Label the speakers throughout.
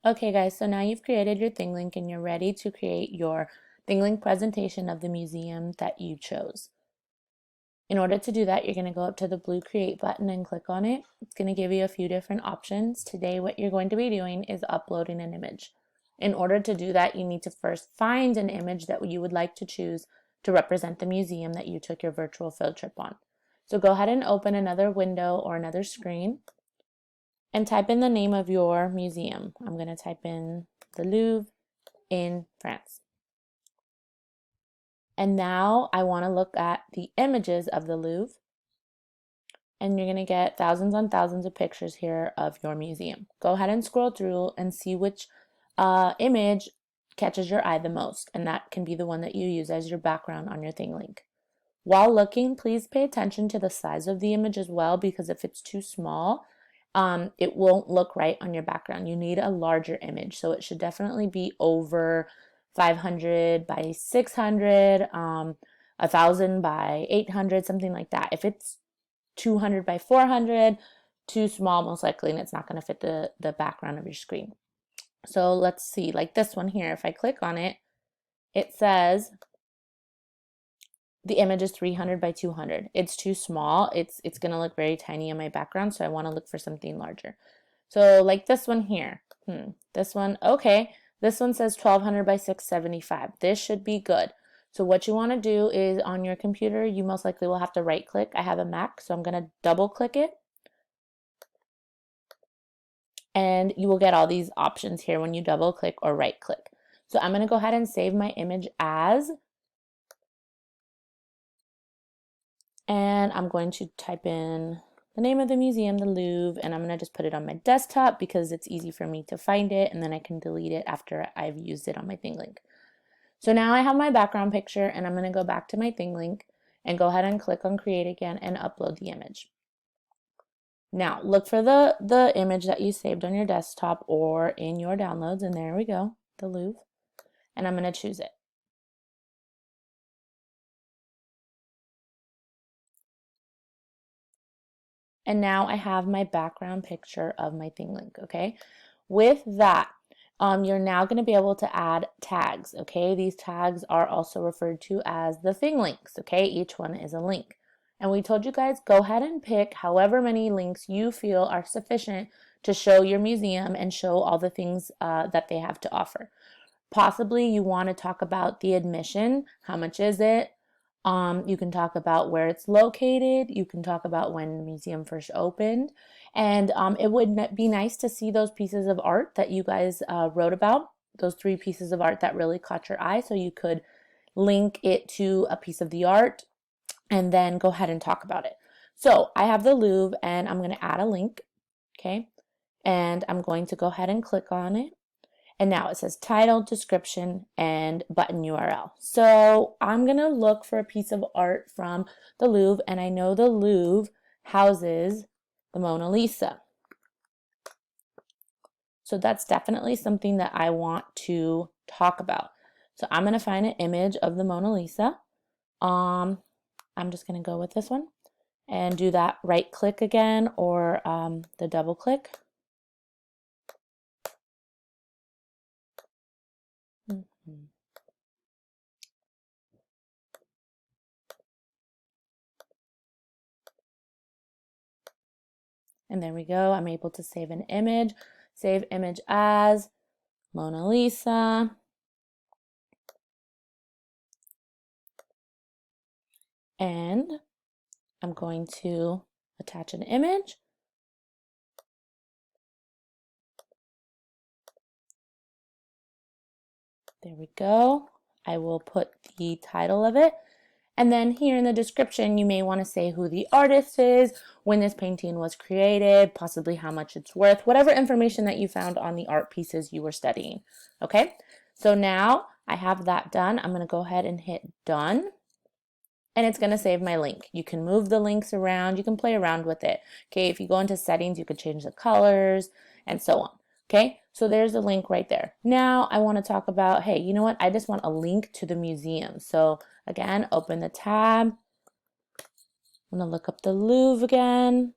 Speaker 1: Okay guys, so now you've created your Thinglink and you're ready to create your Thinglink presentation of the museum that you chose. In order to do that, you're going to go up to the blue Create button and click on it. It's going to give you a few different options. Today, what you're going to be doing is uploading an image. In order to do that, you need to first find an image that you would like to choose to represent the museum that you took your virtual field trip on. So go ahead and open another window or another screen and type in the name of your museum. I'm going to type in the Louvre in France. And now I want to look at the images of the Louvre, and you're going to get thousands on thousands of pictures here of your museum. Go ahead and scroll through and see which image catches your eye the most, and that can be the one that you use as your background on your Thinglink. While looking, please pay attention to the size of the image as well, because if it's too small, it won't look right on your background. You need a larger image, so it should definitely be over 500 by 600, 1000 by 800, something like that. If it's 200 by 400, too small most likely, and it's not going to fit the background of your screen. So let's see, like this one here, if I click on it, it says the image is 300 by 200. It's too small. It's going to look very tiny in my background, so I want to look for something larger. So like this one here. This one, okay. This one says 1200 by 675. This should be good. So what you want to do is on your computer, you most likely will have to right click. I have a Mac, so I'm going to double click it. And you will get all these options here when you double click or right click. So I'm going to go ahead and save my image as, and I'm going to type in the name of the museum, the Louvre, and I'm going to just put it on my desktop because it's easy for me to find it, and then I can delete it after I've used it on my Thinglink. So now I have my background picture, and I'm going to go back to my Thinglink and go ahead and click on create again and upload the image. Now look for the image that you saved on your desktop or in your downloads, and there we go, the Louvre, and I'm going to choose it. And now I have my background picture of my Thinglink, okay? With that, you're now going to be able to add tags, okay? These tags are also referred to as the Thinglinks, okay? Each one is a link. And we told you guys, go ahead and pick however many links you feel are sufficient to show your museum and show all the things that they have to offer. Possibly you want to talk about the admission, how much is it? You can talk about where it's located. You can talk about when the museum first opened. And it would be nice to see those pieces of art that you guys wrote about, those 3 pieces of art that really caught your eye, so you could link it to a piece of the art and then go ahead and talk about it. So I have the Louvre, and I'm going to add a link, okay? And I'm going to go ahead and click on it. And now it says title, description, and button URL. So I'm going to look for a piece of art from the Louvre, and I know the Louvre houses the Mona Lisa. So that's definitely something that I want to talk about. So I'm going to find an image of the Mona Lisa. I'm just going to go with this one and do that right click again, or the double click. And there we go. I'm able to save an image. Save image as Mona Lisa. And I'm going to attach an image. There we go. I will put the title of it. And then here in the description, you may want to say who the artist is, when this painting was created, possibly how much it's worth, whatever information that you found on the art pieces you were studying. Okay, so now I have that done. I'm going to go ahead and hit done. And it's going to save my link. You can move the links around. You can play around with it. Okay, if you go into settings, you could change the colors and so on. Okay, so there's a link right there. Now I want to talk about, hey, you know what? I just want a link to the museum. So again, open the tab. I'm going to look up the Louvre again.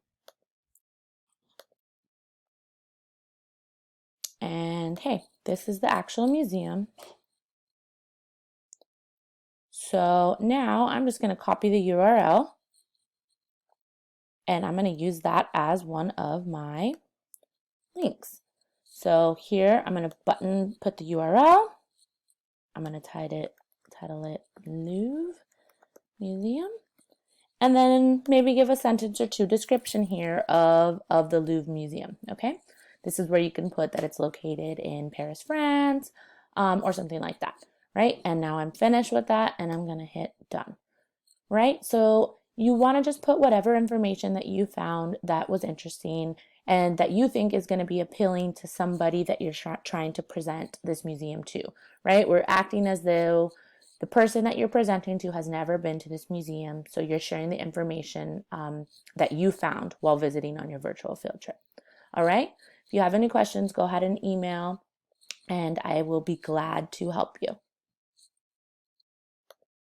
Speaker 1: And And hey, this is the actual museum. So now I'm just going to copy the URL and I'm going to use that as one of my links. So here I'm going to put the URL. I'm going to title it Louvre Museum. And then maybe give a sentence or two description here of the Louvre Museum, okay? This is where you can put that it's located in Paris, France, or something like that, right? And now I'm finished with that and I'm gonna hit done, right? So you wanna just put whatever information that you found that was interesting and that you think is gonna be appealing to somebody that you're trying to present this museum to, right? We're acting as though the person that you're presenting to has never been to this museum, so you're sharing the information that you found while visiting on your virtual field trip. All right? If you have any questions, go ahead and email, and I will be glad to help you.